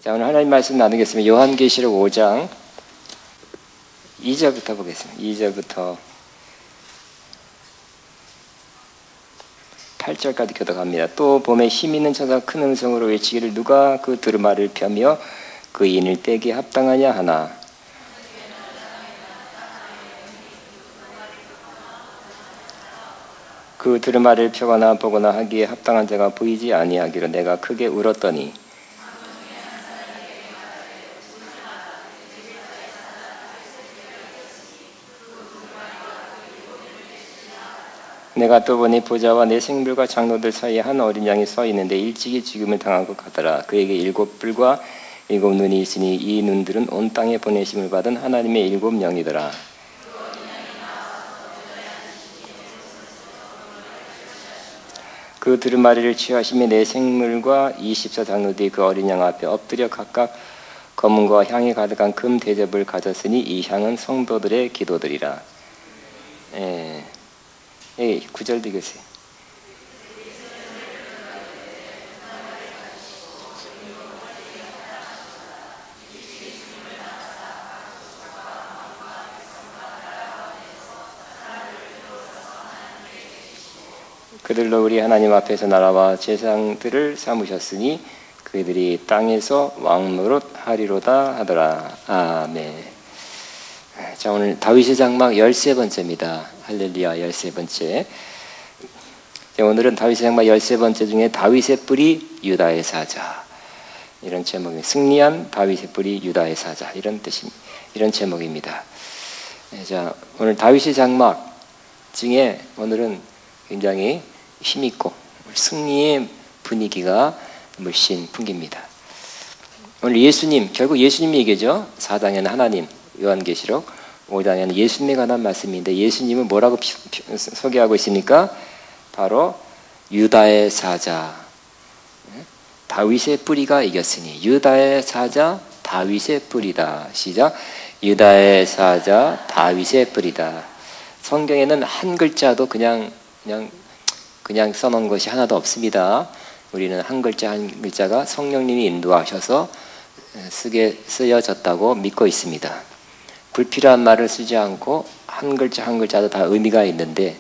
자, 오늘 하나님 말씀 나누겠습니다. 요한계시록 5장 2절부터 보겠습니다. 2절부터 8절까지 교독합니다. 또 봄에 힘 있는 천사가 큰 음성으로 외치기를 누가 그 두루마리를 펴며 그 인을 떼기에 합당하냐 하나. 그 두루마리를 펴거나 보거나 하기에 합당한 자가 보이지 아니하기로 내가 크게 울었더니 내가 또 보니 보좌와 내 생물과 장로들 사이에 한 어린 양이 서 있는데 일찍이 죽음을 당한 것 같더라. 그에게 7뿔과 7눈이 있으니 이 눈들은 온 땅에 보내심을 받은 하나님의 7영이더라. 그 두루마리를 취하심에 내 생물과 24장로들이 그 어린 양 앞에 엎드려 각각 검은과 향이 가득한 금 대접을 가졌으니 이 향은 성도들의 기도들이라. 9절 되겠어요. 그들로 우리 하나님 앞에서 나라와 제상들을 삼으셨으니 그들이 땅에서 왕노릇 하리로다 하더라. 아멘. 자, 오늘 다윗의 장막 13번째입니다. 할렐루야 13번째. 오늘은 다윗의 장막 13번째 중에 다윗의 뿔이 유다의 사자, 이런 제목이 승리한 다윗의 뿔이 유다의 사자, 이런 뜻입니다. 이런 제목입니다. 자, 오늘 다윗의 장막 중에 오늘은 굉장히 힘있고 승리의 분위기가 물씬 풍깁니다. 오늘 예수님, 결국 예수님 얘기죠. 4장에는 하나님, 요한계시록 5장에는 예수님에 관한 말씀인데 예수님은 뭐라고 소개하고 있습니까? 바로 유다의 사자, 다윗의 뿌리가 이겼으니 유다의 사자 다윗의 뿌리다. 시작. 유다의 사자 다윗의 뿌리다. 성경에는 한 글자도 그냥 써놓은 것이 하나도 없습니다. 우리는 한 글자 한 글자가 성령님이 인도하셔서 쓰여졌다고 믿고 있습니다. 불필요한 말을 쓰지 않고 한 글자 한 글자도 다 의미가 있는데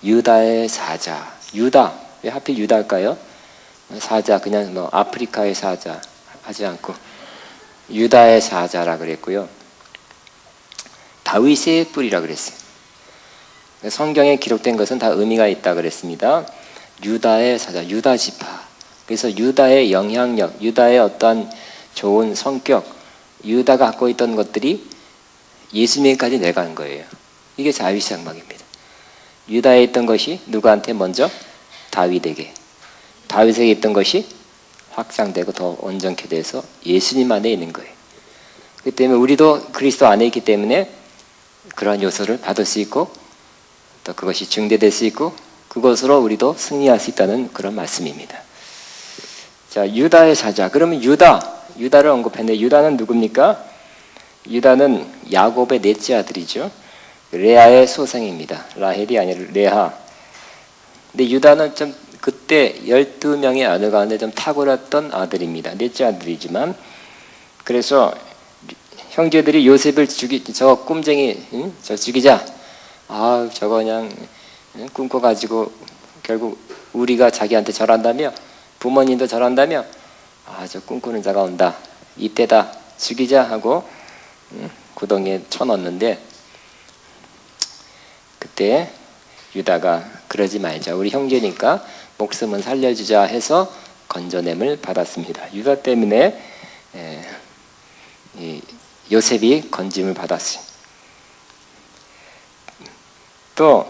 유다의 사자, 유다, 왜 하필 유다일까요? 사자 그냥 아프리카의 사자 하지 않고 유다의 사자라 그랬고요. 다윗의 뿔이라 그랬어요. 성경에 기록된 것은 다 의미가 있다 그랬습니다. 유다의 사자, 유다 지파. 그래서 유다의 영향력, 유다의 어떤 좋은 성격, 유다가 갖고 있던 것들이 예수님까지 내려간 거예요. 이게 다윗의 장막입니다. 유다에 있던 것이 누구한테 먼저? 다윗에게. 다윗에게 있던 것이 확장되고 더 온전케 돼서 예수님 안에 있는 거예요. 그렇기 때문에 우리도 그리스도 안에 있기 때문에 그런 요소를 받을 수 있고 또 그것이 증대될 수 있고 그것으로 우리도 승리할 수 있다는 그런 말씀입니다. 자, 유다의 사자. 그러면 유다를 언급했는데 유다는 누굽니까? 유다는 야곱의 넷째 아들이죠. 레아의 소생입니다. 라헬이 아니라 레아. 근데 유다는 좀 그때 12명의 아들 가운데 좀 탁월했던 아들입니다. 넷째 아들이지만 그래서 형제들이 요셉을 저 꼼쟁이 저 죽이자. 저거 그냥 꿈꿔가지고 결국 우리가 자기한테 절한다며 부모님도 절한다며 저 꿈꾸는 자가 온다. 이때다. 죽이자 하고 구덩이에 쳐넣었는데 그때 유다가 그러지 말자. 우리 형제니까 목숨은 살려주자 해서 건져냄을 받았습니다. 유다 때문에 요셉이 건짐을 받았어요. 또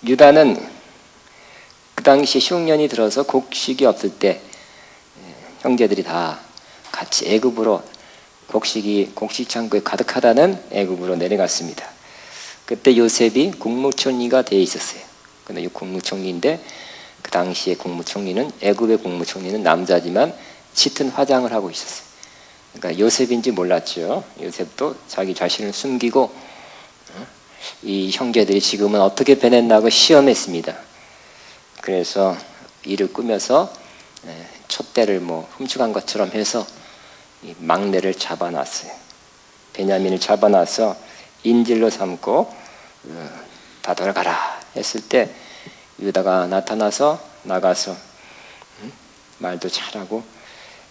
유다는 그 당시 흉년이 들어서 곡식이 없을 때 형제들이 다 같이 애굽으로 곡식 창고에 가득하다는 애굽으로 내려갔습니다. 그때 요셉이 국무총리가 되어 있었어요. 근데 이 국무총리인데 그 당시에 국무총리는 애굽의 국무총리는 남자지만 짙은 화장을 하고 있었어요. 그러니까 요셉인지 몰랐죠. 요셉도 자기 자신을 숨기고 이 형제들이 지금은 어떻게 변했나고 시험했습니다. 그래서 이를 꾸며서 촛대를 뭐 훔쳐간 것처럼 해서 이 막내를 잡아놨어요. 베냐민을 잡아놔서 인질로 삼고 다 돌아가라 했을 때 유다가 나타나서 나가서 말도 잘하고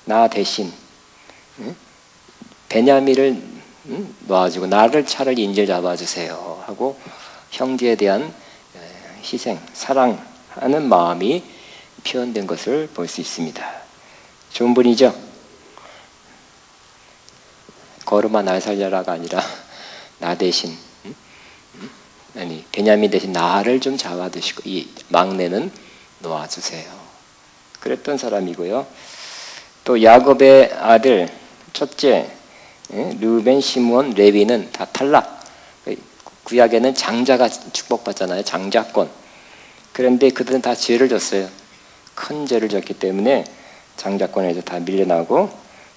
나 대신 베냐민을 놓아주고 나를 차라리 인질 잡아주세요 하고 형제에 대한 희생, 사랑하는 마음이 표현된 것을 볼 수 있습니다. 좋은 분이죠? 거름아 날 살려라가 아니라 나 대신 아니 베냐민 대신 나를 좀 잡아주시고 이 막내는 놓아주세요. 그랬던 사람이고요. 또 야곱의 아들 첫째 르우벤, 시므온, 레위는 다 탈락. 구약에는 장자가 축복받잖아요. 장자권. 그런데 그들은 다 죄를 졌어요. 큰 죄를 졌기 때문에 장자권에서 다 밀려나고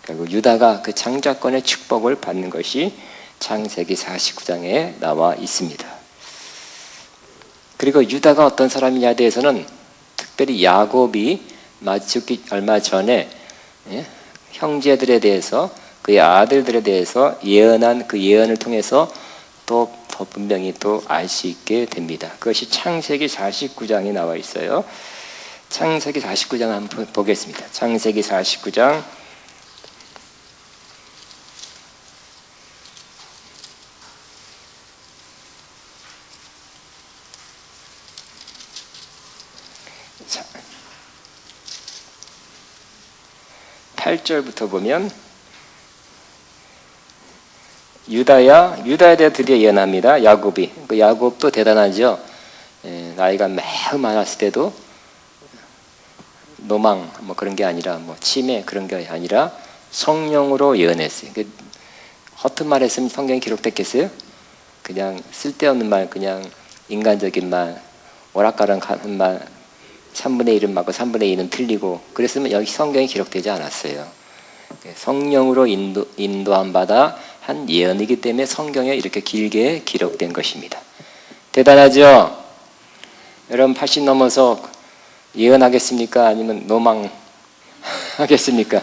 결국 유다가 그 장자권의 축복을 받는 것이 창세기 49장에 나와 있습니다. 그리고 유다가 어떤 사람이냐에 대해서는 특별히 야곱이 죽기 얼마 전에 형제들에 대해서 그의 아들들에 대해서 예언한 그 예언을 통해서 또 더 분명히 또 알 수 있게 됩니다. 그것이 창세기 49장에 나와 있어요. 창세기 49장 한번 보겠습니다. 창세기 49장 8절부터 보면 유다에 대해 드디어 예언합니다. 야곱이. 그 야곱도 대단하죠. 나이가 매우 많았을 때도 노망 뭐 그런 게 아니라 뭐 치매 그런 게 아니라 성령으로 예언했어요. 허튼 말 했으면 성경에 기록됐겠어요? 그냥 쓸데없는 말, 그냥 인간적인 말, 오락가락 하는 말 3분의 1은 맞고 3분의 2는 틀리고 그랬으면 여기 성경에 기록되지 않았어요. 성령으로 인도함 받아 한 예언이기 때문에 성경에 이렇게 길게 기록된 것입니다. 대단하죠? 여러분 80 넘어서 예언하겠습니까? 아니면 노망하겠습니까?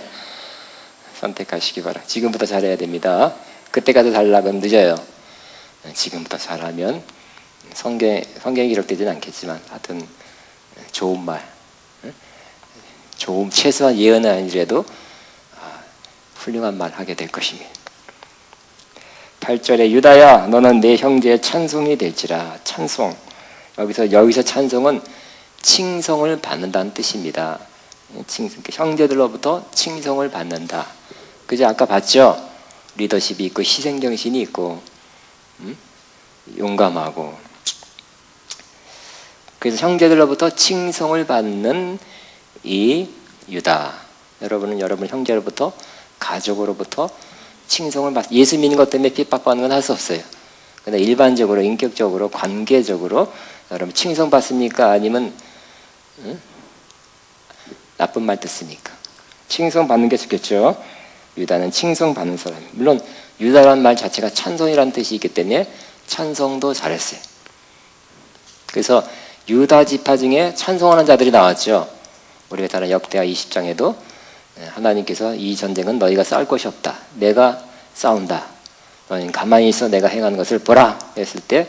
선택하시기 바랍니다. 지금부터 잘해야 됩니다. 그때까지 잘하면 늦어요. 지금부터 잘하면 성경에 기록되지는 않겠지만 하여튼 좋은 말, 좋은 최소한 예언은 아니더라도 훌륭한 말 하게 될 것입니다. 8절에 유다야 너는 내 형제의 찬송이 될지라. 찬송, 여기서 찬송은 칭송을 받는다는 뜻입니다. 형제들로부터 칭송을 받는다. 그죠? 아까 봤죠? 리더십이 있고 희생정신이 있고 용감하고. 그래서 형제들로부터 칭송을 받는 이 유다. 여러분은 여러분 형제로부터 가족으로부터 칭송을 예수 믿는 것 때문에 핍박받는 건 할 수 없어요. 그런데 일반적으로 인격적으로 관계적으로 여러분 칭송 받습니까? 아니면 나쁜 말 듣습니까? 칭송 받는 게 좋겠죠. 유다는 칭송 받는 사람. 물론 유다라는 말 자체가 찬송이라는 뜻이 있기 때문에 찬송도 잘했어요. 그래서 유다 지파 중에 찬송하는 자들이 나왔죠. 우리가 다른 역대하 20장에도 하나님께서 이 전쟁은 너희가 싸울 것이 없다. 내가 싸운다. 너희는 가만히 있어 내가 행하는 것을 보라. 했을 때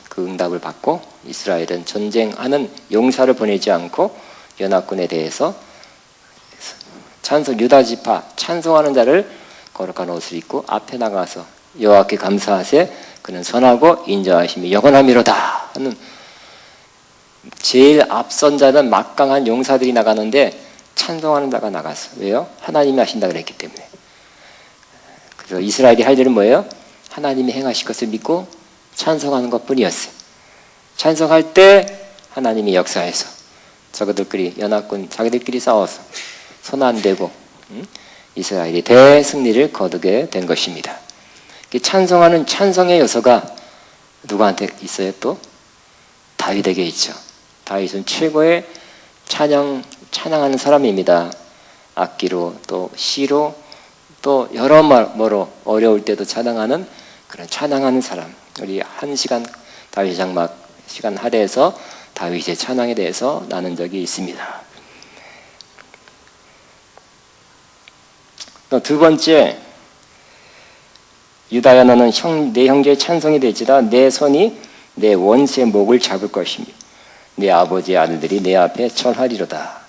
그 응답을 받고 이스라엘은 전쟁하는 용사를 보내지 않고 연합군에 대해서 유다 지파 찬송하는 자를 거룩한 옷을 입고 앞에 나가서 여호와께 감사하세 그는 선하고 인자하심이 영원하미로다 하는 제일 앞선 자는 막강한 용사들이 나가는데 찬송하는 자가 나갔어. 왜요? 하나님이 하신다 그랬기 때문에. 그래서 이스라엘이 할 일은 뭐예요? 하나님이 행하실 것을 믿고 찬송하는 것뿐이었어요. 찬송할 때 하나님이 역사해서 저그들끼리 연합군 자기들끼리 싸워서 손 안 대고 이스라엘이 대승리를 거두게 된 것입니다. 찬송하는 찬송의 요소가 누구한테 있어요? 또 다윗에게 있죠. 다윗은 최고의 찬양하는 사람입니다. 악기로 또 시로 또 여러모로 어려울 때도 찬양하는 그런 찬양하는 사람. 우리 1시간 다윗 장막 시간 할애해서 다윗의 찬양에 대해서 나눈 적이 있습니다. 또 두 번째, 유다야 너는 내 형제의 찬송이 될지라 내 손이 내 원수의 목을 잡을 것이며 내 아버지의 아들들이 내 앞에 절하리로다.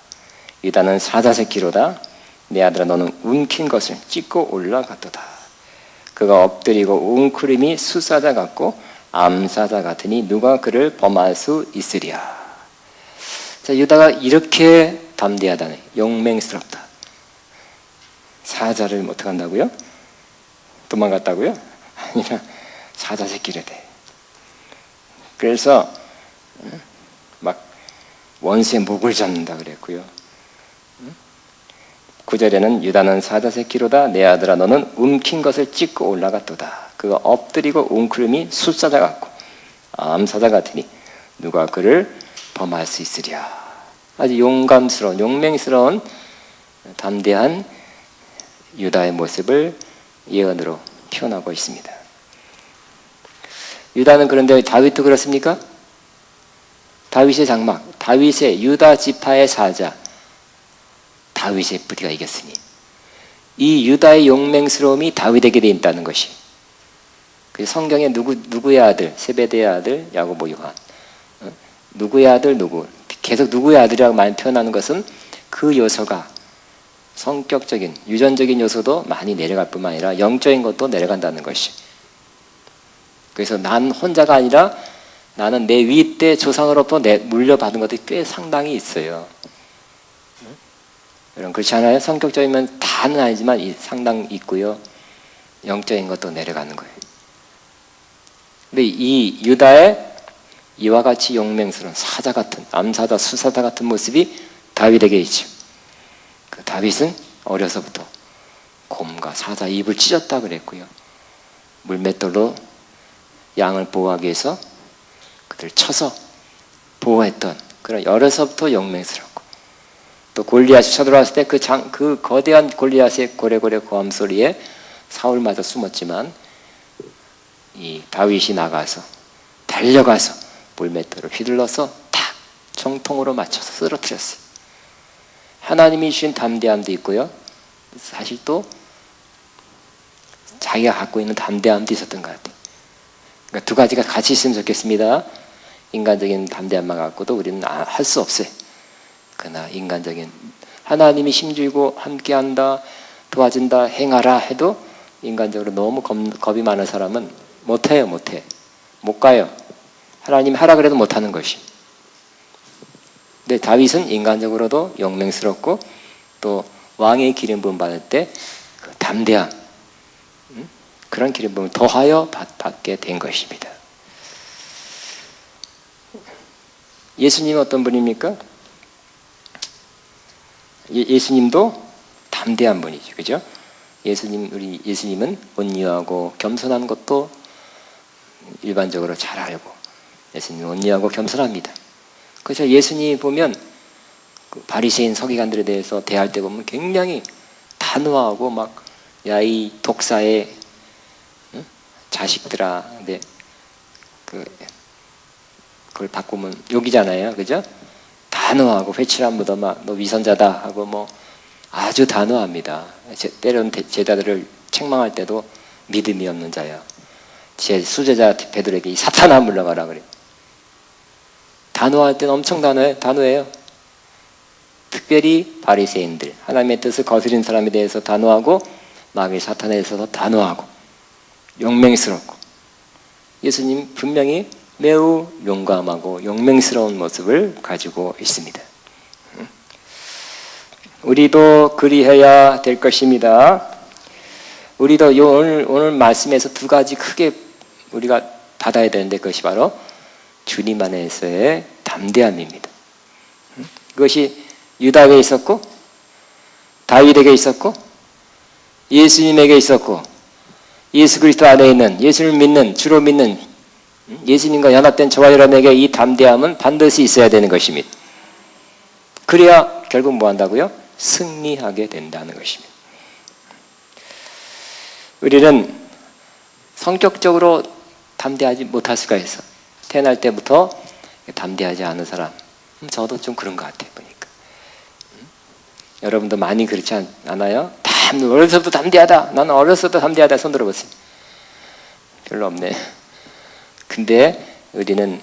유다는 사자새끼로다. 내 아들아 너는 움킨 것을 찢고 올라갔도다. 그가 엎드리고 웅크림이 수사자 같고 암사자 같으니 누가 그를 범할 수 있으랴. 자, 유다가 이렇게 담대하다네. 용맹스럽다. 사자를 못한다고요? 도망갔다고요? 아니라 사자새끼를 돼. 그래서 막 원수의 목을 잡는다 그랬고요. 9절에는 유다는 사자새끼로다. 내 아들아 너는 움킨 것을 찢고 올라갔도다. 그가 엎드리고 웅크림이 숫사자 같고 암사자 같으니 누가 그를 범할 수 있으랴. 아주 용감스러운 용맹스러운 담대한 유다의 모습을 예언으로 표현하고 있습니다. 유다는 그런데 다윗도 그렇습니까? 다윗의 장막, 다윗의 유다 지파의 사자 다윗의 부디가 이겼으니 이 유다의 용맹스러움이 다윗에게 돼 있다는 것이 성경에 누구의 아들, 세베대의 아들, 야고보 요한 누구의 아들 누구 계속 누구의 아들이라고 많이 표현하는 것은 그 요소가 성격적인 유전적인 요소도 많이 내려갈 뿐만 아니라 영적인 것도 내려간다는 것이. 그래서 난 혼자가 아니라 나는 내 위 때 조상으로부터 물려받은 것들이 꽤 상당히 있어요. 여러분 그렇지 않아요? 성격적이면 다는 아니지만 상당히 있고요. 영적인 것도 내려가는 거예요. 근데 이 유다의 이와 같이 용맹스러운 사자 같은 암사자 수사자 같은 모습이 다윗에게 있죠. 그 다윗은 어려서부터 곰과 사자 입을 찢었다 그랬고요. 물맷돌로 양을 보호하기 위해서 그들 쳐서 보호했던 그런 어려서부터 용맹스럽고 또 골리앗이 쳐들어왔을 때 그 거대한 골리앗의 고래고래 고함 소리에 사울마저 숨었지만 이 다윗이 나가서 달려가서 물맷돌을 휘둘러서 탁 정통으로 맞춰서 쓰러뜨렸어요. 하나님이 주신 담대함도 있고요. 사실 또 자기가 갖고 있는 담대함도 있었던 것 같아요. 그러니까 두 가지가 같이 있으면 좋겠습니다. 인간적인 담대함만 갖고도 우리는 할 수 없어요. 그러나 인간적인 하나님이 힘주고 함께한다, 도와준다, 행하라 해도 인간적으로 너무 겁이 많은 사람은 못해요. 못 가요. 하나님이 하라 그래도 못하는 것이. 근데 다윗은 인간적으로도 용맹스럽고 또 왕의 기름 부음 받을 때 그 담대함 그런 기름 부음을 더하여 받게 된 것입니다. 예수님은 어떤 분입니까? 예수님도 담대한 분이죠. 그죠? 우리 예수님은 온유하고 겸손한 것도 일반적으로 잘 알고 예수님은 온유하고 겸손합니다. 그래서 예수님이 보면 그 바리새인 서기관들에 대해서 대할 때 보면 굉장히 단호하고 막 야 이 독사의 자식들아, 근데 그걸 바꾸면 욕이잖아요, 그죠? 단호하고 회칠한 묻어 막 너 위선자다 하고 뭐 아주 단호합니다. 때론 제자들을 책망할 때도 믿음이 없는 자야. 제 수제자 베드로에게 이 사탄아 물러가라 그래. 단호할 때는 엄청 단호해요. 특별히 바리새인들, 하나님의 뜻을 거스린 사람에 대해서 단호하고 마귀 사탄에 대해서도 단호하고 용맹스럽고 예수님 분명히 매우 용감하고 용맹스러운 모습을 가지고 있습니다. 우리도 그리해야 될 것입니다. 우리도 오늘 말씀에서 두 가지 크게 우리가 받아야 되는데 그것이 바로 주님 안에서의 담대함입니다. 그것이 유다에게 있었고 다윗에게 있었고 예수님에게 있었고 예수 그리스도 안에 있는 예수를 믿는 주로 믿는 예수님과 연합된 저와 여러분에게 이 담대함은 반드시 있어야 되는 것입니다. 그래야 결국 뭐 한다고요? 승리하게 된다는 것입니다. 우리는 성격적으로 담대하지 못할 수가 있어. 태어날 때부터 담대하지 않은 사람. 저도 좀 그런 것 같아요. 보니까. 여러분도 많이 그렇지 않아요? 다 어려서부터 담대하다. 나는 어려서부터 담대하다. 손 들어보세요. 별로 없네. 근데 우리는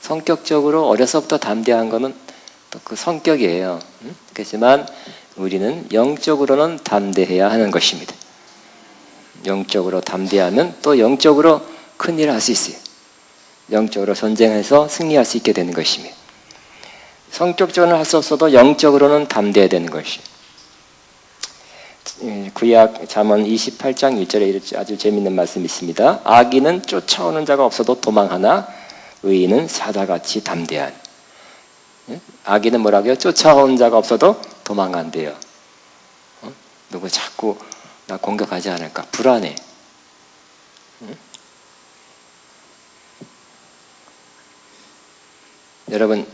성격적으로 어려서부터 담대한 거는 또 그 성격이에요. 그렇지만 우리는 영적으로는 담대해야 하는 것입니다. 영적으로 담대하면 또 영적으로 큰일을 할 수 있어요. 영적으로 전쟁해서 승리할 수 있게 되는 것입니다. 성격적으로는 할 수 없어도 영적으로는 담대해야 되는 것이에요. 구약 잠언 28장 1절에 아주 재미있는 말씀이 있습니다. 악인은 쫓아오는 자가 없어도 도망하나 의인은 사자같이 담대하니. 악인은 뭐라고요? 쫓아오는 자가 없어도 도망간대요. 누구 자꾸 나 공격하지 않을까? 불안해. 여러분,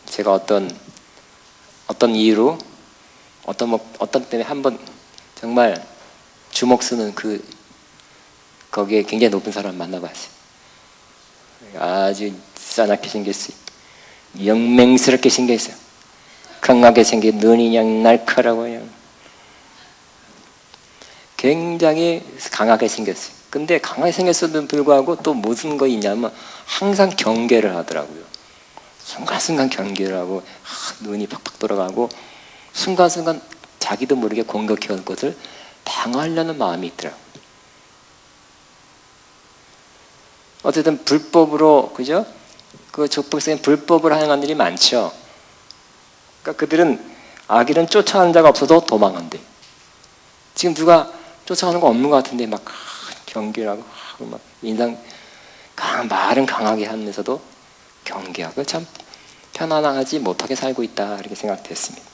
제가 어떤 이유로 어떤 때문에 한번 정말 주먹 쓰는 거기에 굉장히 높은 사람 만나봤어요. 아주 싸납게 생겼어요. 영맹스럽게 생겼어요. 강하게 생긴 눈이 그냥 날카로워 그냥. 굉장히 강하게 생겼어요. 근데 강하게 생겼어도 불구하고 또 무슨 거 있냐면 항상 경계를 하더라고요. 순간순간 경계를 하고 눈이 팍팍 돌아가고 순간순간 자기도 모르게 공격해온 것을 방어하려는 마음이 있더라고요. 어쨌든 불법으로, 그죠? 그 족복성에 불법을 행한 일이 많죠. 그러니까 그들은 악인은 쫓아가는 자가 없어도 도망한대. 지금 누가 쫓아가는 거 없는 것 같은데 막 경계를 하고 막 말은 강하게 하면서도 경계하고 참 편안하지 못하게 살고 있다 이렇게 생각됐습니다.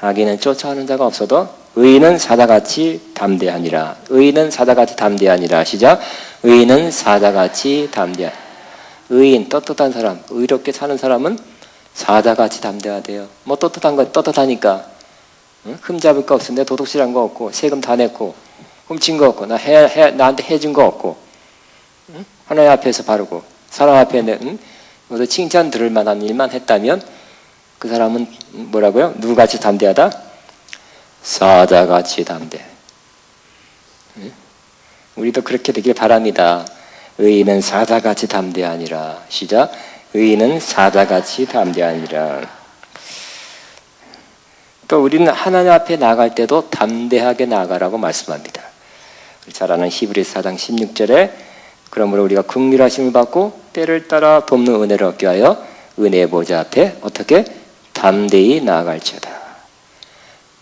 악인은 쫓아가는 자가 없어도 의인은 사자같이 담대하니라. 의인은 사자같이 담대하니라. 시작. 의인은 사자같이 담대하니라. 의인, 떳떳한 사람, 의롭게 사는 사람은 사자같이 담대하대요. 뭐 떳떳하니까 흠잡을 거 없어. 내 도둑질한 거 없고 세금 다 냈고 훔친 거 없고 나한테 해준 거 없고 하나님 앞에서 바르고 사람 앞에 모두 칭찬 들을 만한 일만 했다면 그 사람은 뭐라고요? 누구같이 담대하다? 사자같이 담대. 우리도 그렇게 되길 바랍니다. 의인은 사자같이 담대하니라. 시작. 의인은 사자같이 담대하니라. 또 우리는 하나님 앞에 나갈 때도 담대하게 나가라고 말씀합니다. 잘 아는 히브리서 4장 16절에 그러므로 우리가 긍휼하심을 받고 때를 따라 돕는 은혜를 얻게 하여 은혜의 보좌 앞에 어떻게 담대히 나아갈지어다.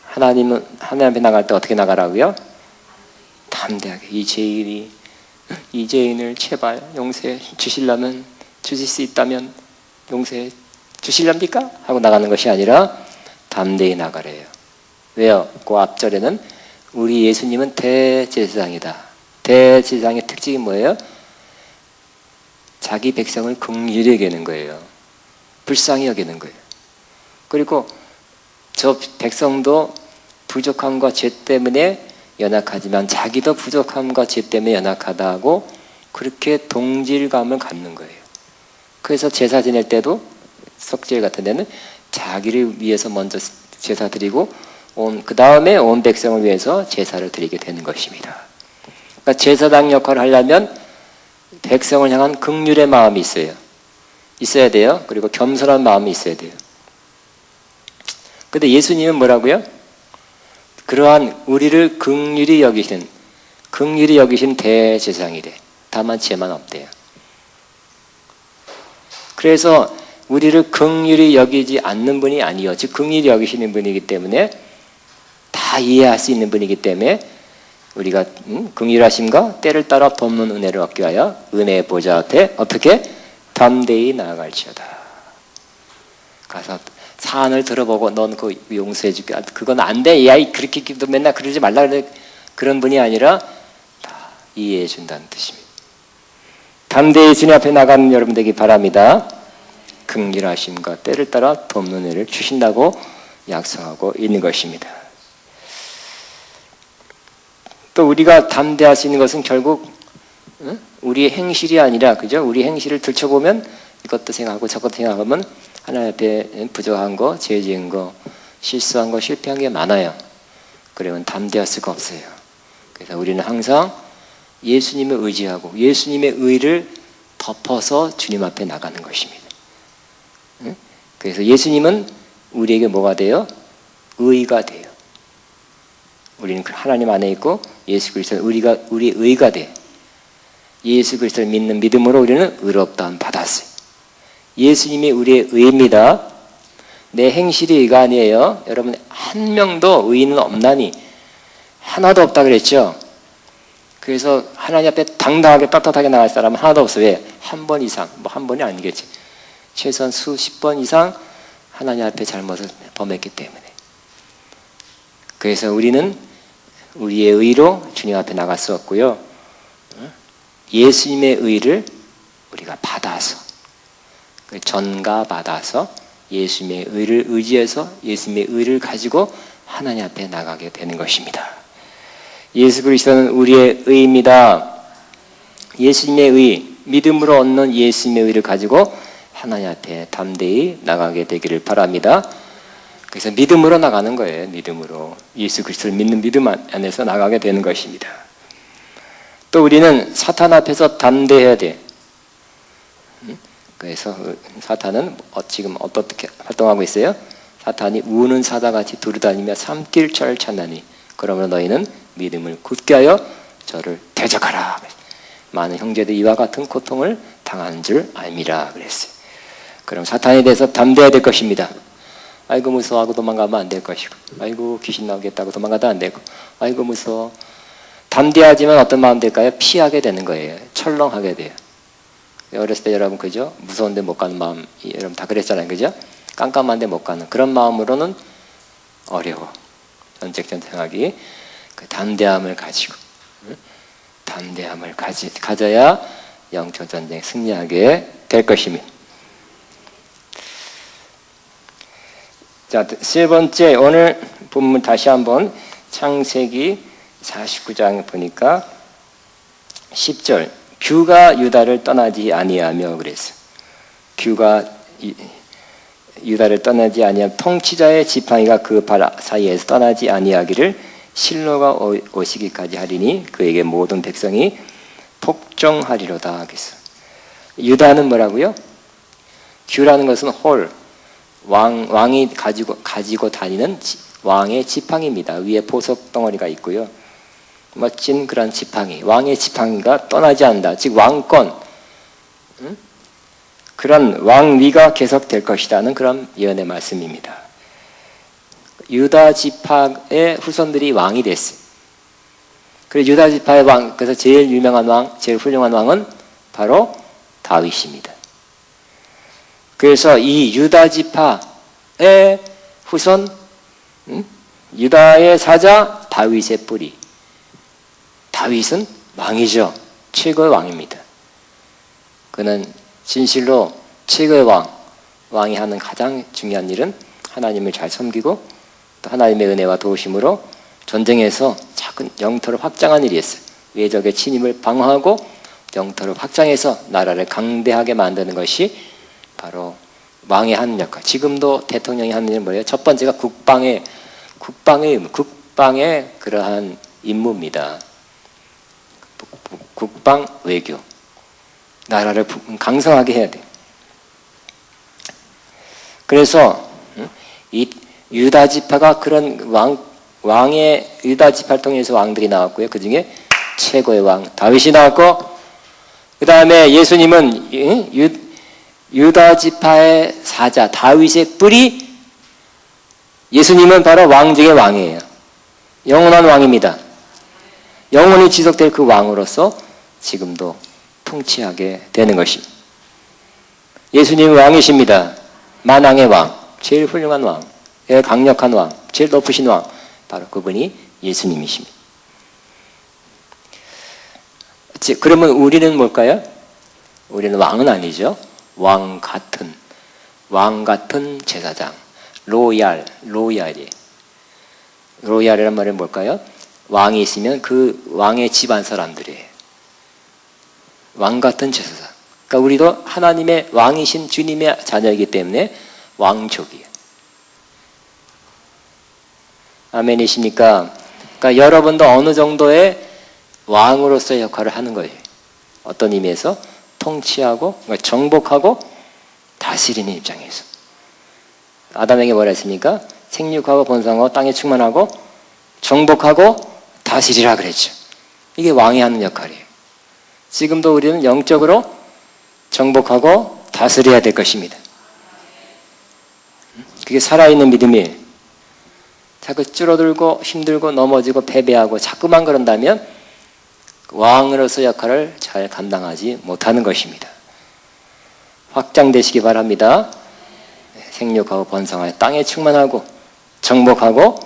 하나님 앞에 나갈 때 어떻게 나가라고요? 담대하게. 이 죄인을 제발 용서해 주시려면, 주실 수 있다면 용서해 주실랍니까? 하고 나가는 것이 아니라 담대히 나가래요. 왜요? 그 앞절에는 우리 예수님은 대제사장이다. 대제사장의 특징이 뭐예요? 자기 백성을 긍휼히 여기는 거예요. 불쌍히 여기는 거예요. 그리고 저 백성도 부족함과 죄 때문에 연약하지만 자기도 부족함과 죄 때문에 연약하다고 그렇게 동질감을 갖는 거예요. 그래서 제사 지낼 때도 석질 같은 데는 자기를 위해서 먼저 제사 드리고 그 다음에 온 백성을 위해서 제사를 드리게 되는 것입니다. 그러니까 제사장 역할을 하려면 백성을 향한 긍휼의 마음이 있어야 돼요. 그리고 겸손한 마음이 있어야 돼요. 근데 예수님은 뭐라고요? 그러한 우리를 긍휼히 여기신 대제사장이래. 다만 죄만 없대요. 그래서 우리를 긍휼히 여기지 않는 분이 아니요. 즉 긍휼히 여기시는 분이기 때문에 다 이해할 수 있는 분이기 때문에 우리가 긍휼하심과 때를 따라 돕는 은혜를 얻게 하여 은혜의 보좌 앞에 어떻게 담대히 나아갈지어다. 가서 사안을 들어보고 넌 그거 용서해 줄게. 그건 안 돼. 야, 그렇게 너 맨날 그러지 말라 그래. 그런 분이 아니라 다 이해해 준다는 뜻입니다. 담대히 주님 앞에 나가는 여러분 되기 바랍니다. 긍휼하심과 때를 따라 돕는 은혜를 주신다고 약속하고 있는 것입니다. 또 우리가 담대할 수 있는 것은 결국 우리의 행실이 아니라, 그죠? 우리 행실을 들춰보면 이것도 생각하고 저것도 생각하면 하나님 앞에 부족한 거, 죄 지은 거, 실수한 거 실패한 게 많아요. 그러면 담대할 수가 없어요. 그래서 우리는 항상 예수님을 의지하고 예수님의 의를 덮어서 주님 앞에 나가는 것입니다. 그래서 예수님은 우리에게 뭐가 돼요? 의가 돼요. 우리는 하나님 안에 있고 예수 그리스도는 우리의 의가 돼. 예수 그리스도를 믿는 믿음으로 우리는 의롭다함 받았어요. 예수님이 우리의 의입니다. 내 행실이 의가 아니에요. 여러분 한 명도 의인은 없나니 하나도 없다 그랬죠. 그래서 하나님 앞에 당당하게 떳떳하게 나갈 사람은 하나도 없어요. 왜? 한 번 이상, 뭐 한 번이 아니겠지. 최소한 수십 번 이상 하나님 앞에 잘못을 범했기 때문에. 그래서 우리는 우리의 의로 주님 앞에 나갈 수 없고요. 예수님의 의를 우리가 받아서 전가받아서 예수님의 의를 의지해서 예수님의 의를 가지고 하나님 앞에 나가게 되는 것입니다. 예수 그리스도는 우리의 의입니다. 예수님의 의, 믿음으로 얻는 예수님의 의를 가지고 하나님 앞에 담대히 나가게 되기를 바랍니다. 그래서 믿음으로 나가는 거예요. 믿음으로. 예수 그리스도를 믿는 믿음 안에서 나가게 되는 것입니다. 또 우리는 사탄 앞에서 담대해야 돼. 그래서 사탄은 지금 어떻게 활동하고 있어요? 사탄이 우는 사자같이 두루다니며 삼킬처를 찾나니 그러므로 너희는 믿음을 굳게 하여 저를 대적하라. 많은 형제들이 이와 같은 고통을 당하는 줄 알미라 그랬어요. 그럼 사탄에 대해서 담대해야 될 것입니다. 아이고 무서워하고 도망가면 안 될 것이고, 아이고 귀신 나오겠다고 도망가도 안 되고, 아이고 무서워. 담대하지만 어떤 마음 될까요? 피하게 되는 거예요. 철렁하게 돼요. 어렸을 때 여러분 그죠? 무서운데 못 가는 마음 여러분 다 그랬잖아요, 그죠? 깜깜한데 못 가는 그런 마음으로는 어려워. 전쟁하기 그 담대함을 가지고, 담대함을 가져야 영적 전쟁 승리하게 될 것입니다. 자, 세 번째 오늘 본문 다시 한번 창세기 49장 보니까 10절 규가 유다를 떠나지 아니하며 그랬어요. 규가 유다를 떠나지 아니하며 통치자의 지팡이가 그 발 사이에서 떠나지 아니하기를 실로가 오시기까지 하리니 그에게 모든 백성이 복종하리로다 그랬어요. 유다는 뭐라고요? 규라는 것은 홀 왕이 가지고 다니는 왕의 지팡이입니다. 위에 보석 덩어리가 있고요. 멋진 그런 지팡이, 왕의 지팡이가 떠나지 않는다. 즉 왕권, 그런 왕위가 계속될 것이라는 그런 예언의 말씀입니다. 유다 지파의 후손들이 왕이 됐어요. 그래서 유다 지파의 왕, 그래서 제일 유명한 왕, 제일 훌륭한 왕은 바로 다윗입니다. 그래서 이 유다 지파의 후손, 유다의 사자 다윗의 뿌리. 다윗은 왕이죠. 최고의 왕입니다. 그는 진실로 최고의 왕이 하는 가장 중요한 일은 하나님을 잘 섬기고 또 하나님의 은혜와 도우심으로 전쟁에서 작은 영토를 확장하는 일이었어요. 외적의 침입을 방어하고 영토를 확장해서 나라를 강대하게 만드는 것이 바로 왕의 하는 역할. 지금도 대통령이 하는 일은 뭐예요? 첫 번째가 국방의 그러한 임무입니다. 국방 외교. 나라를 강성하게 해야 돼. 그래서 이 유다 지파가 그런 왕의 유다 지파를 통해서 왕들이 나왔고요. 그 중에 최고의 왕 다윗이 나왔고, 그 다음에 예수님은 유다 지파의 사자 다윗의 뿌리, 예수님은 바로 왕 중의 왕이에요. 영원한 왕입니다. 영원히 지속될 그 왕으로서 지금도 통치하게 되는 것입니다. 예수님은 왕이십니다. 만왕의 왕, 제일 훌륭한 왕, 제일 강력한 왕, 제일 높으신 왕, 바로 그분이 예수님이십니다. 그러면 우리는 뭘까요? 우리는 왕은 아니죠. 왕 같은 제사장, 로얄이란 말은 뭘까요? 왕이 있으면 그 왕의 집안 사람들이에요. 왕 같은 제사장. 그러니까 우리도 하나님의 왕이신 주님의 자녀이기 때문에 왕족이에요. 아멘이십니까? 그러니까 여러분도 어느 정도의 왕으로서의 역할을 하는 거예요. 어떤 의미에서? 통치하고, 그러니까 정복하고, 다스리는 입장에서. 아담에게 뭐라 했습니까? 생육하고 번성하고 땅에 충만하고 정복하고 다스리라 그랬죠. 이게 왕이 하는 역할이에요. 지금도 우리는 영적으로 정복하고 다스려야 될 것입니다. 그게 살아있는 믿음이에요. 자꾸 줄어들고 힘들고 넘어지고 패배하고 자꾸만 그런다면 왕으로서 역할을 잘 감당하지 못하는 것입니다. 확장되시기 바랍니다. 생육하고 번성하여 땅에 충만하고 정복하고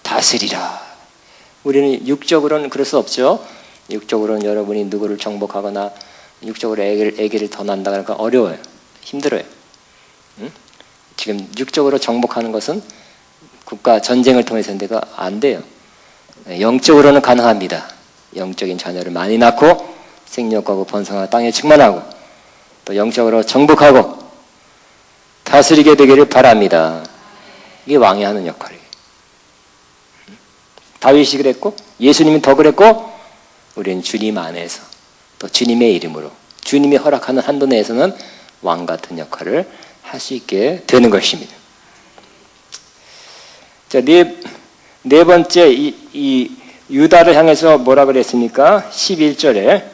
다스리라. 우리는 육적으로는 그럴 수 없죠. 육적으로는 여러분이 누구를 정복하거나 육적으로 애기를 더 낳는다 그러니까 어려워요. 힘들어요. 응? 지금 육적으로 정복하는 것은 국가 전쟁을 통해서 인데가 안 돼요. 영적으로는 가능합니다. 영적인 자녀를 많이 낳고 생육하고 번성하고 땅에 충만하고 또 영적으로 정복하고 다스리게 되기를 바랍니다. 이게 왕이 하는 역할이에요. 다윗이 그랬고 예수님이 더 그랬고 우리는 주님 안에서 또 주님의 이름으로 주님이 허락하는 한도 내에서는 왕 같은 역할을 할 수 있게 되는 것입니다. 자, 네 번째 이 유다를 향해서 뭐라 그랬습니까? 11절에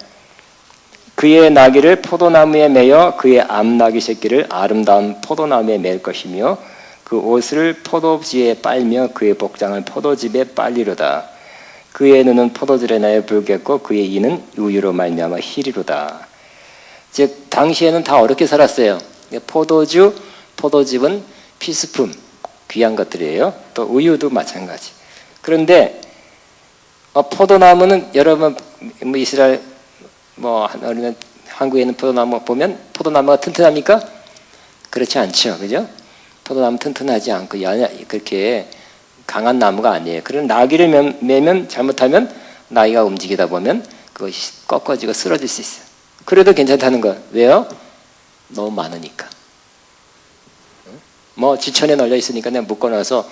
그의 나귀를 포도나무에 매여 그의 암나귀 새끼를 아름다운 포도나무에 맬 것이며 그 옷을 포도지에 빨며 그의 복장을 포도즙에 빨리로다. 그의 눈은 포도즙에 나여 붉겠고 그의 이는 우유로 말미암아 희리로다. 즉 당시에는 다 어렵게 살았어요. 포도주, 포도즙은 필수품, 귀한 것들이에요. 또 우유도 마찬가지. 그런데 포도나무는 여러분 이스라엘 한국에 있는 포도나무 보면 포도나무가 튼튼합니까? 그렇지 않죠, 그죠? 포도나무 튼튼하지 않고 그렇게 강한 나무가 아니에요. 그런 나귀를 매면 잘못하면 나귀가 움직이다 보면 그것이 꺾어지고 쓰러질 수 있어요. 그래도 괜찮다는 거예요. 왜요? 너무 많으니까. 지천에 널려 있으니까 그냥 묶어놔서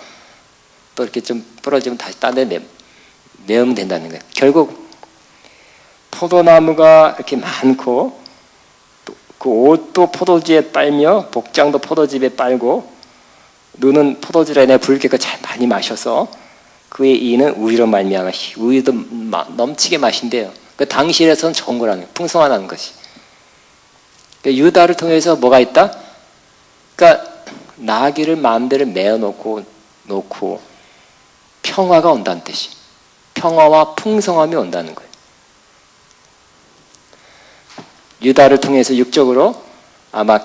또 이렇게 좀 부러지면 다시 딴 데 메우면 된다는 거예요. 결국 포도나무가 이렇게 많고 그 옷도 포도즙에 빨며 복장도 포도즙에 빨고 눈은 포도즙에 내 붉게까 잘 많이 마셔서 그의 이는 우유로 말미암아 우유도 넘치게 마신대요. 그 당시에서는 좋은 거라는 거예요. 풍성하다는 것이. 그러니까 유다를 통해서 뭐가 있다? 그러니까 나귀를 마음대로 메어놓고 평화가 온다는 뜻이. 평화와 풍성함이 온다는 거예요. 유다를 통해서 육적으로 아마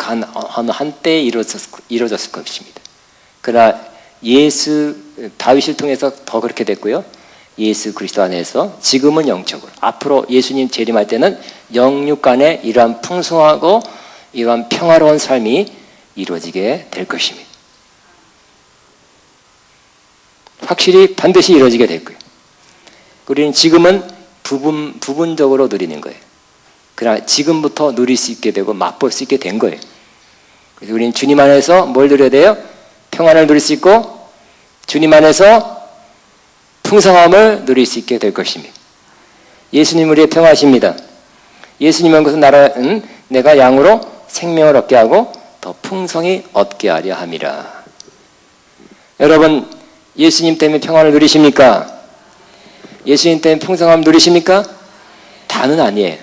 어느 한때에 이루어졌을 것입니다. 그러나 다윗을 통해서 더 그렇게 됐고요. 예수 그리스도 안에서 지금은 영적으로 앞으로 예수님 재림할 때는 영육 간에 이러한 풍성하고 이러한 평화로운 삶이 이루어지게 될 것입니다. 확실히 반드시 이루어지게 될 거예요. 우리는 지금은 부분적으로 누리는 거예요. 그러나 지금부터 누릴 수 있게 되고 맛볼 수 있게 된 거예요. 그래서 우리는 주님 안에서 뭘 누려야 돼요? 평안을 누릴 수 있고 주님 안에서 풍성함을 누릴 수 있게 될 것입니다. 예수님 우리의 평화십니다. 예수님은 것은 나라는 내가 양으로 생명을 얻게 하고 더 풍성히 얻게 하려 함이라. 여러분 예수님 때문에 평안을 누리십니까? 예수님 때문에 풍성함 누리십니까? 다는 아니에요.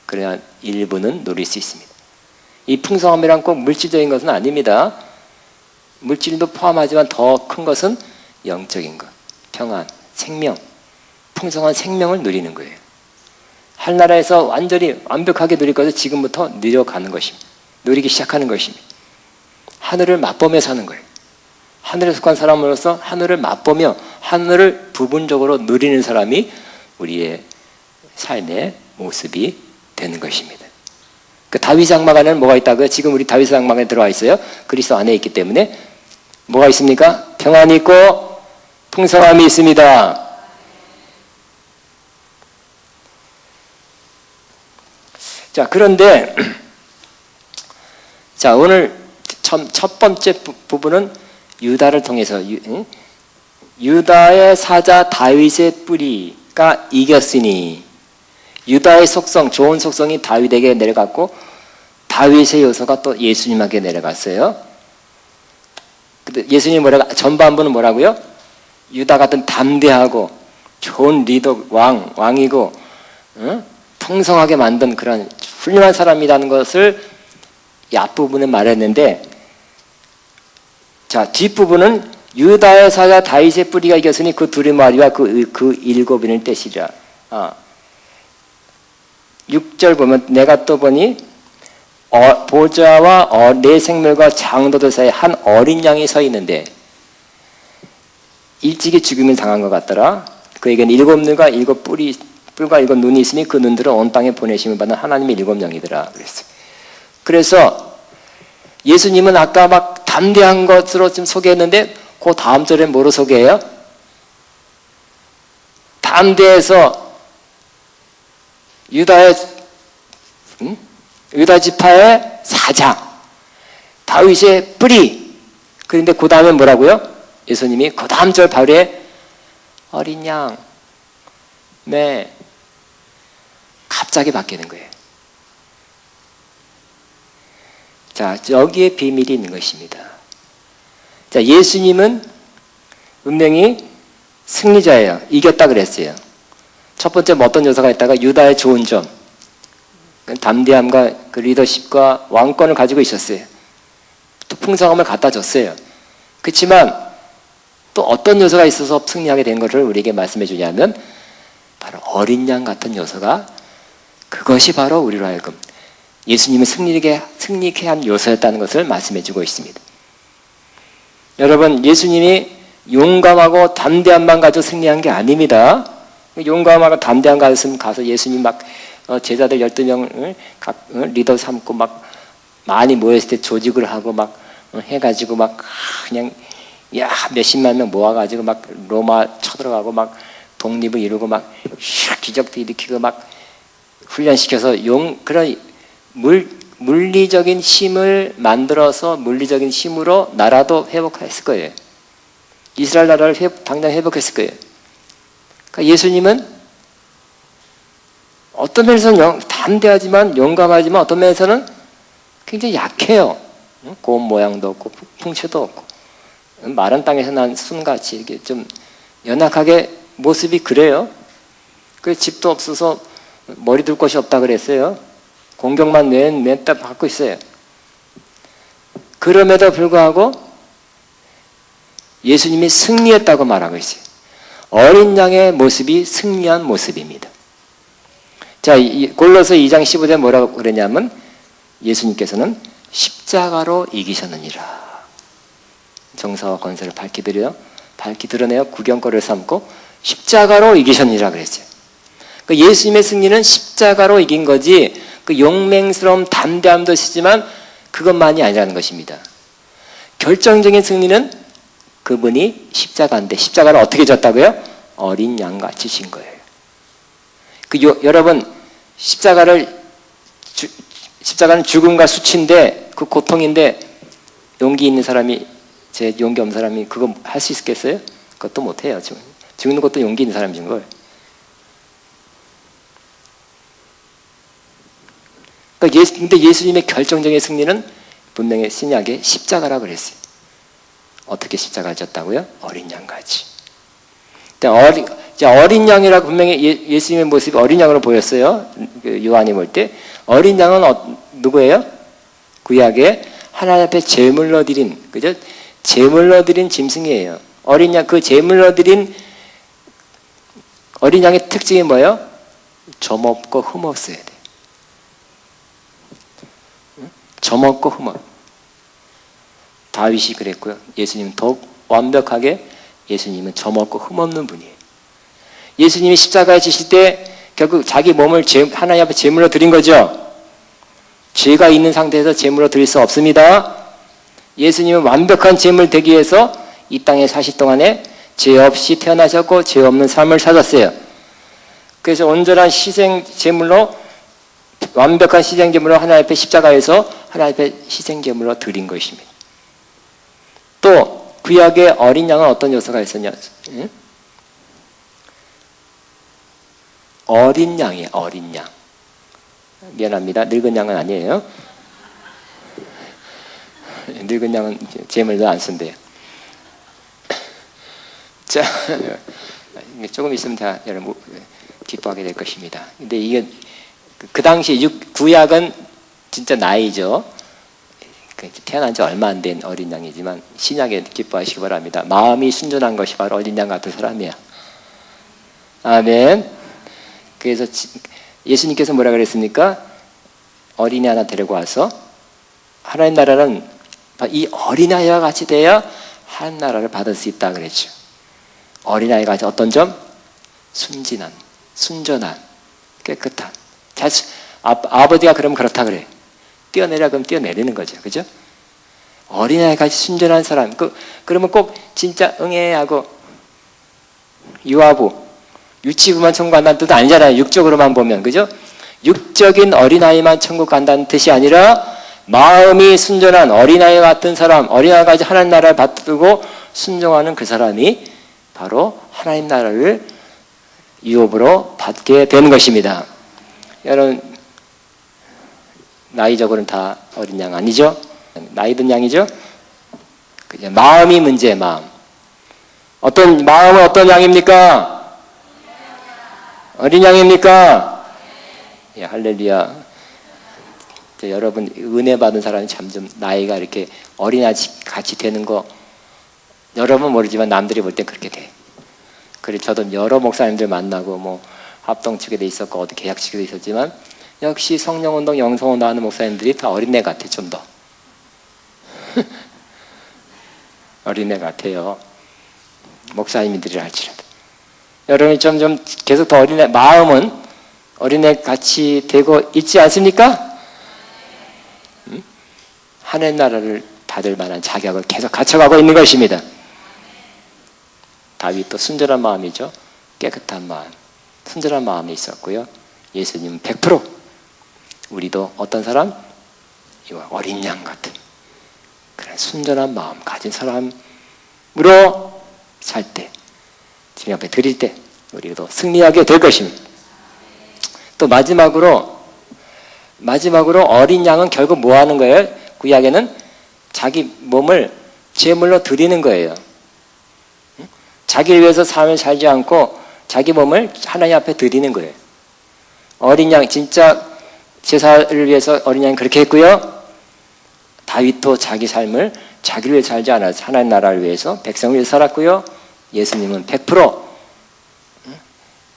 그러나 일부는 누릴 수 있습니다. 이 풍성함이란 꼭 물질적인 것은 아닙니다. 물질도 포함하지만 더 큰 것은 영적인 것, 평안, 생명, 풍성한 생명을 누리는 거예요. 하늘나라에서 완전히 완벽하게 누릴 것을 지금부터 누려가는 것입니다. 누리기 시작하는 것입니다. 하늘을 맛보며 사는 거예요. 하늘에 속한 사람으로서 하늘을 맛보며 하늘을 부분적으로 누리는 사람이 우리의 삶의 모습이 되는 것입니다. 그 다윗 장막 안에는 뭐가 있다고요? 지금 우리 다윗 장막 안에 들어와 있어요. 그리스도 안에 있기 때문에 뭐가 있습니까? 평안이 있고 풍성함이 있습니다. 자, 그런데 오늘 첫 번째 부분은 유다를 통해서 유다의 사자 다윗의 뿌리가 이겼으니 유다의 속성, 좋은 속성이 다윗에게 내려갔고 다윗의 요소가 또 예수님에게 내려갔어요. 근데 예수님이 전반부는 뭐라고요? 유다 같은 담대하고 좋은 리더, 왕이고 풍성하게 만든 그런 훌륭한 사람이라는 것을 이 앞부분에 말했는데, 자, 뒷부분은 유다의 사자 다윗의 뿌리가 이겼으니 그 둘의 머리와 그 일곱인을 떼시리라. 6절 보면 내가 또 보니 보좌와 내 생물과 장로들 사이에 한 어린 양이 서 있는데 일찍이 죽음을 당한 것 같더라. 그에게는 일곱 눈과 일곱 뿔과 일곱 눈이 있으니 그 눈들은 온 땅에 보내심을 받는 하나님의 일곱 영이더라. 그래서 예수님은 아까 막 담대한 것으로 좀 소개했는데 그 다음 절에 뭐로 소개해요? 담대해서 유다 지파의 사자, 다윗의 뿌리. 그런데 그 다음에 뭐라고요? 예수님이 그 다음 절 바로에 어린 양, 네, 갑자기 바뀌는 거예요. 자, 여기에 비밀이 있는 것입니다. 자, 예수님은 분명히 승리자예요. 이겼다 그랬어요. 첫 번째 어떤 요소가 있다가 유다의 좋은 점, 담대함과 그 리더십과 왕권을 가지고 있었어요. 또 풍성함을 갖다 줬어요. 그렇지만 또 어떤 요소가 있어서 승리하게 된 것을 우리에게 말씀해 주냐면 바로 어린 양 같은 요소가, 그것이 바로 우리로 하여금 예수님을 승리케 한 요소였다는 것을 말씀해 주고 있습니다. 여러분, 예수님이 용감하고 담대함만 가지고 승리한 게 아닙니다. 용감하고 담대함 가서 예수님 막 제자들 12명을 각 리더 삼고 막 많이 모였을 때 조직을 하고 막 해가지고 막 그냥 몇십만 명 모아가지고 막 로마 쳐들어가고 막 독립을 이루고 막 기적도 일으키고 막 훈련시켜서 그런 물리적인 힘을 만들어서 물리적인 힘으로 나라도 회복했을 거예요. 이스라엘 나라를 당장 회복했을 거예요. 그러니까 예수님은 어떤 면에서는 담대하지만 용감하지만 어떤 면에서는 굉장히 약해요. 고운 모양도 없고 풍채도 없고 마른 땅에서 난 순같이 이렇게 좀 연약하게 모습이 그래요. 그 집도 없어서 머리 둘 곳이 없다 그랬어요. 공경만 냈다 받고 있어요. 그럼에도 불구하고 예수님이 승리했다고 말하고 있어요. 어린 양의 모습이 승리한 모습입니다. 자, 골로새 2장 15절에 뭐라고 그러냐면 예수님께서는 십자가로 이기셨느니라. 정사와 권세를 밝히 드러내어 구경거리를 삼고 십자가로 이기셨느니라 그랬어요. 그러니까 예수님의 승리는 십자가로 이긴 거지, 그 용맹스러운 담대함도 있지만 그것만이 아니라는 것입니다. 결정적인 승리는 그분이 십자가인데, 십자가를 어떻게 졌다고요? 어린 양같이 진 거예요. 여러분, 십자가는 죽음과 수치인데, 그 고통인데, 용기 있는 사람이, 제 용기 없는 사람이 그거 할 수 있겠어요? 그것도 못해요. 죽는 것도 용기 있는 사람이 진 거예요. 근데 예수님의 결정적인 승리는 분명히 신약에 십자가라고 그랬어요. 어떻게 십자가를 졌다고요? 어린 양같이. 어린 양이라고 분명히 예수님의 모습이 어린 양으로 보였어요. 요한이 볼 때. 어린 양은 누구예요? 구약에 하나님 앞에 제물로 드린, 그죠? 제물로 드린 짐승이에요. 어린 양, 그 제물로 드린 어린 양의 특징이 뭐예요? 점 없고 흠 없어야 돼. 점 없고 흠 없. 다윗이 그랬고요. 예수님은 더욱 완벽하게, 예수님은 점 없고 흠 없는 분이에요. 예수님이 십자가에 지실 때 결국 자기 몸을 하나님 앞에 제물로 드린 거죠. 죄가 있는 상태에서 제물로 드릴 수 없습니다. 예수님은 완벽한 제물 되기 위해서 이 땅에 사실 동안에 죄 없이 태어나셨고 죄 없는 삶을 사셨어요. 그래서 온전한 희생 제물로, 완벽한 희생 제물로 하나님 앞에 십자가에서 하나님 앞에 희생 제물로 드린 것입니다. 또 구약의 어린 양은 어떤 요소가 있었냐? 응? 어린 양이에요. 어린 양. 미안합니다. 늙은 양은 아니에요. 늙은 양은 제물도 안 쓴대요. 자, 조금 있으면 다 여러분 기뻐하게 될 것입니다. 근데 이게 그 당시 구약은 진짜 나이죠. 태어난 지 얼마 안 된 어린 양이지만 신약에 기뻐하시기 바랍니다. 마음이 순전한 것이 바로 어린 양 같은 사람이야. 아멘. 그래서 예수님께서 뭐라 그랬습니까? 어린이 하나 데리고 와서 하나님 나라는 이 어린아이와 같이 돼야 하나님 나라를 받을 수 있다 그랬죠. 어린아이가 같이 어떤 점? 순진한, 순전한, 깨끗한. 아버지가 그러면 그렇다 그래. 뛰어내려 그럼 뛰어내리는 거죠. 그죠? 어린아이 같이 순전한 사람. 그러면 꼭 진짜 응애하고 유아부, 유치부만 천국 간다는 뜻 아니잖아요. 육적으로만 보면. 그죠? 육적인 어린아이만 천국 간다는 뜻이 아니라 마음이 순전한 어린아이 같은 사람, 어린아이가 같이 하나님 나라를 받들고 순종하는 그 사람이 바로 하나님 나라를 유업으로 받게 되는 것입니다. 여러분 나이적으로는 다 어린 양 아니죠? 나이 든 양이죠? 그냥 마음이 문제예요. 마음은 어떤 양입니까? 어린 양입니까? 예, 할렐루야. 여러분 은혜 받은 사람이 점점 나이가 이렇게 어린아이 같이 되는 거 여러분 모르지만 남들이 볼 땐 그렇게 돼. 그래서 저도 여러 목사님들 만나고 뭐 합동 측에도 있었고 어디 계약 측에도 있었지만 역시 성령운동, 영성운동 하는 목사님들이 다 어린애 같아. 좀 더 어린애 같아요. 목사님들이 할지라도 여러분이 점점 계속 더 어린애, 마음은 어린애 같이 되고 있지 않습니까? 하나님 나라를 받을 만한 자격을 계속 갖춰가고 있는 것입니다. 다윗도 순전한 마음이죠. 깨끗한 마음, 순전한 마음이 있었고요. 예수님은 100% 우리도 어떤 사람? 어린 양 같은 그런 순전한 마음 가진 사람으로 살 때, 주님 앞에 드릴 때 우리도 승리하게 될 것입니다. 또 마지막으로 어린 양은 결국 뭐 하는 거예요? 구약에는 자기 몸을 제물로 드리는 거예요. 자기를 위해서 삶을 살지 않고 자기 몸을 하나님 앞에 드리는 거예요. 어린 양, 진짜 제사를 위해서 어린 양이 그렇게 했고요. 다윗도 자기 삶을 자기를 위해 살지 않아서 하나님 나라를 위해서 백성을 위해서 살았고요. 예수님은 100%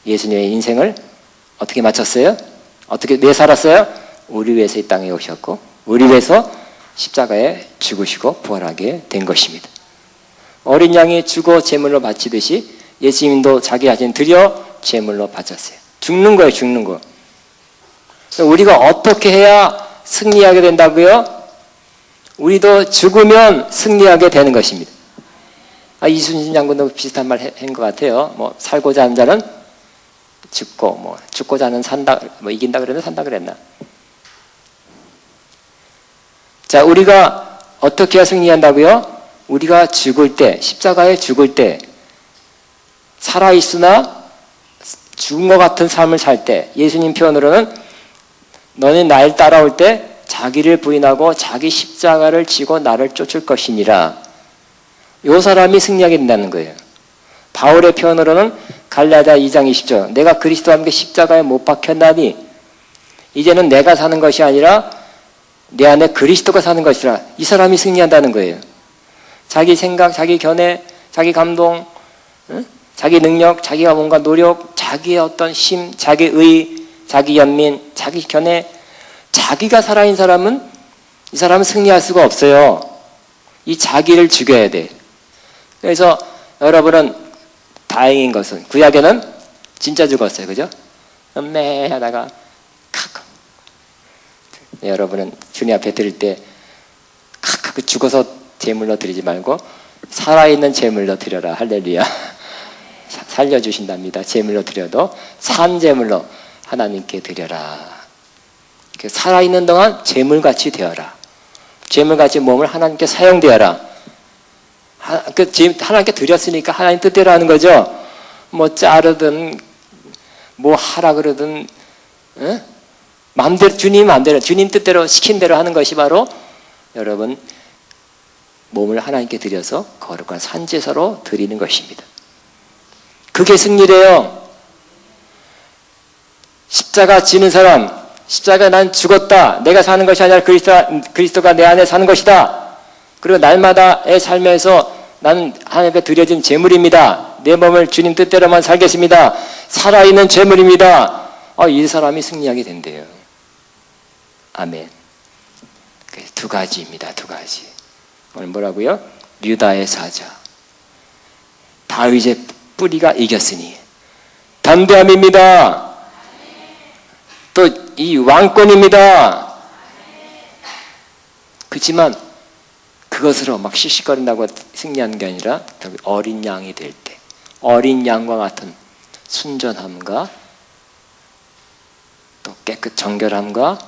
예수님의 인생을 어떻게 마쳤어요? 왜 살았어요? 우리 위해서 이 땅에 오셨고 우리 위해서 십자가에 죽으시고 부활하게 된 것입니다. 어린 양이 죽어 제물로 바치듯이 예수님도 자기 자신 드려 제물로 바쳤어요. 죽는 거예요. 죽는 거. 우리가 어떻게 해야 승리하게 된다고요? 우리도 죽으면 승리하게 되는 것입니다. 이순신 장군도 비슷한 말 한 것 같아요. 뭐 살고자 하는 자는 죽고, 뭐 죽고자 하는 산다, 뭐 이긴다 그랬나 산다 그랬나. 자, 우리가 어떻게 해야 승리한다고요? 우리가 죽을 때, 십자가에 죽을 때, 살아있으나 죽은 것 같은 삶을 살 때, 예수님 표현으로는 너는 나를 따라올 때 자기를 부인하고 자기 십자가를 지고 나를 쫓을 것이니라. 이 사람이 승리하게 된다는 거예요. 바울의 표현으로는 갈라디아 2장 20절, 내가 그리스도와 함께 십자가에 못 박혔나니 이제는 내가 사는 것이 아니라 내 안에 그리스도가 사는 것이라. 이 사람이 승리한다는 거예요. 자기 생각, 자기 견해, 자기 감동, 자기 능력, 자기가 뭔가 노력, 자기의 어떤 힘, 자기의, 자기 연민, 자기 견해, 자기가 살아있는 사람은 이 사람은 승리할 수가 없어요. 이 자기를 죽여야 돼. 그래서 여러분은 다행인 것은 구약에는 진짜 죽었어요. 그죠? 음메 하다가 칵. 여러분은 주님 앞에 드릴 때 칵 죽어서 제물로 드리지 말고 살아있는 제물로 드려라. 할렐루야. 살려주신답니다. 제물로 드려도 산 제물로 하나님께 드려라. 살아있는 동안 제물같이 되어라. 제물같이 몸을 하나님께 사용되어라. 하나님께 드렸으니까 하나님 뜻대로 하는 거죠. 뭐 자르든 뭐 하라 그러든 마음대로 주님 마음대로 주님 뜻대로 시킨 대로 하는 것이 바로 여러분 몸을 하나님께 드려서 거룩한 산제사로 드리는 것입니다. 그게 승리래요. 십자가 지는 사람, 십자가 난 죽었다. 내가 사는 것이 아니라 그리스도가 내 안에 사는 것이다. 그리고 날마다의 삶에서 나는 하나님께 드려진 제물입니다. 내 몸을 주님 뜻대로만 살겠습니다. 살아있는 제물입니다. 이 사람이 승리하게 된대요. 아멘. 두 가지입니다. 두 가지. 오늘 뭐라고요? 유다의 사자. 다윗의 뿌리가 이겼으니. 담대함입니다. 또 이 왕권입니다. 그렇지만 그것으로 막 시시거린다고 승리하는 게 아니라 어린 양이 될 때 어린 양과 같은 순전함과 또 깨끗 정결함과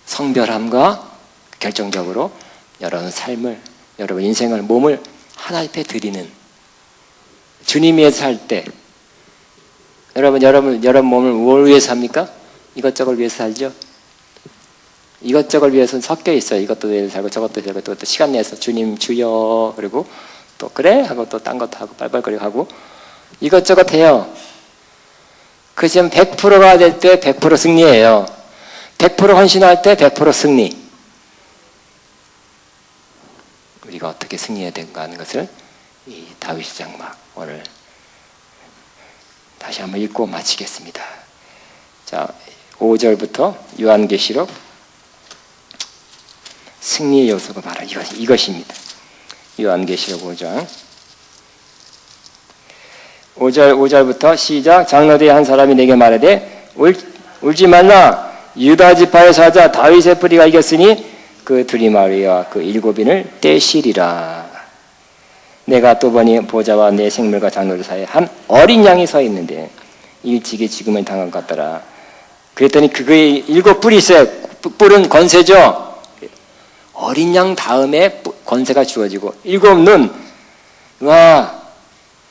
성별함과 결정적으로 여러분 삶을 여러분 인생을 몸을 하나님 앞에 드리는 주님 위해서 살 때 여러분 몸을 뭘 위해서 삽니까? 이것저것 위해서 살죠. 이것저것 위해서는 섞여 있어요. 이것도 위해서 살고 저것도 살고 또 시간 내서 주님 주여 그리고 또 그래 하고 또 딴 것도 하고 빨빨거리고 하고 이것저것 해요. 그지만 100%가 될 때 100% 승리예요. 100% 헌신할 때 100% 승리. 우리가 어떻게 승리해야 되는가 하는 것을 이 다윗 장막 오늘 다시 한번 읽고 마치겠습니다. 자, 5절부터 요한계시록 승리의 요소가 바로 이것입니다. 요한계시록 5장 5절부터 시작. 장로들의 한 사람이 내게 말하되 울지 말라. 유다 지파의 사자 다윗의 뿌리가 이겼으니 그 두리마리와 그 일곱인을 떼시리라. 내가 또 보니 보좌와 내 생물과 장로들 사이에 한 어린 양이 서 있는데 일찍이 죽음을 당한 것 같더라. 그랬더니 그의 일곱 뿔이 있어요. 뿔은 권세죠. 어린 양 다음에 권세가 주어지고 일곱 눈. 와,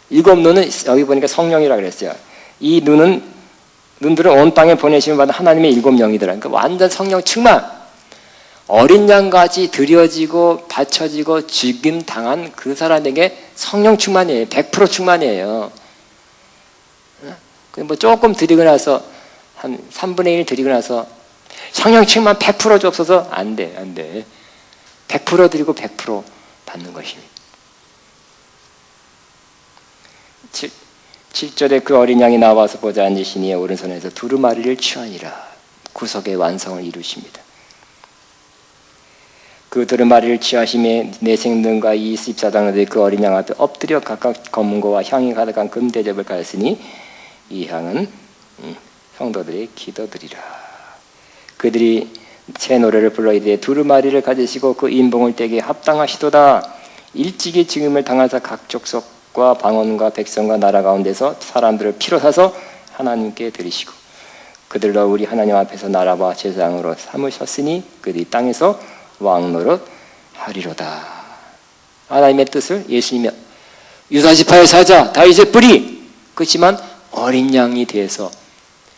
일곱 눈은 여기 보니까 성령이라고 그랬어요. 이 눈들은 온 땅에 보내심을 받은 하나님의 일곱 영이더라. 그러니까 완전 성령 충만. 어린 양같이 드려지고 바쳐지고 죽임 당한 그 사람에게 성령 충만이에요. 100% 충만이에요. 뭐 조금 드리고 나서 한 3분의 1 드리고 나서 성령 충만 100% 줬어서 안 돼. 100% 드리고 100% 받는 것입니다. 7절에 그 어린 양이 나와서 보좌 앉으시니 오른손에서 두루마리를 취하니라. 구속의 완성을 이루십니다. 그 두루마리를 취하심에 내 생명과 이 24장로들이 그 어린 양 앞에 엎드려 각각 검은고와 향이 가득한 금대접을 가졌으니 이 향은 성도들의 기도드리라. 그들이 새 노래를 불러 이르되 두루마리를 가지시고 그 인봉을 떼게 합당하시도다. 일찍이 죽음을 당하사 각 족속과 방언과 백성과 나라 가운데서 사람들을 피로 사서 하나님께 드리시고 그들로 우리 하나님 앞에서 나라와 제사장으로 삼으셨으니 그들이 땅에서 왕노릇 하리로다. 하나님의 뜻을 예수님이 유다지파의 사자 다윗의 뿌리 그렇지만 어린 양이 돼서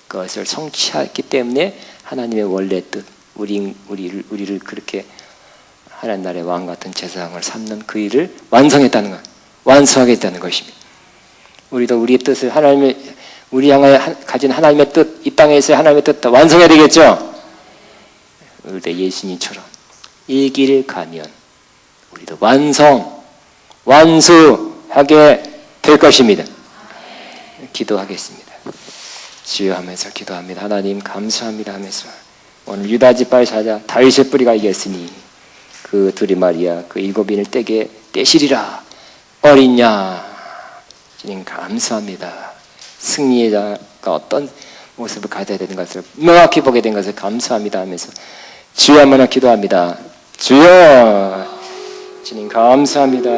그것을 성취했기 때문에 하나님의 원래 뜻 우리를 그렇게 하나님 나라의 왕 같은 제사장을 삼는 그 일을 완성했다는 것, 완수하겠다는 것입니다. 우리도 우리의 뜻을 우리 향하여 가진 하나님의 뜻, 이 땅에서의 하나님의 뜻 다 완성해야 되겠죠. 우리도 예수님처럼 이 길 가면 우리도 완수하게 될 것입니다. 기도하겠습니다. 주여 하면서 기도합니다. 하나님 감사합니다 하면서 오늘 유다지파의 사자 다윗의 뿌리가 이겼으니 그 두리마리와 그 일곱인을 떼시리라. 어린 양 주님 감사합니다. 승리의 자가 어떤 모습을 가져야 되는 것을 명확히 보게 된 것을 감사합니다 하면서 주여 한번 기도합니다. 주여 주님 감사합니다.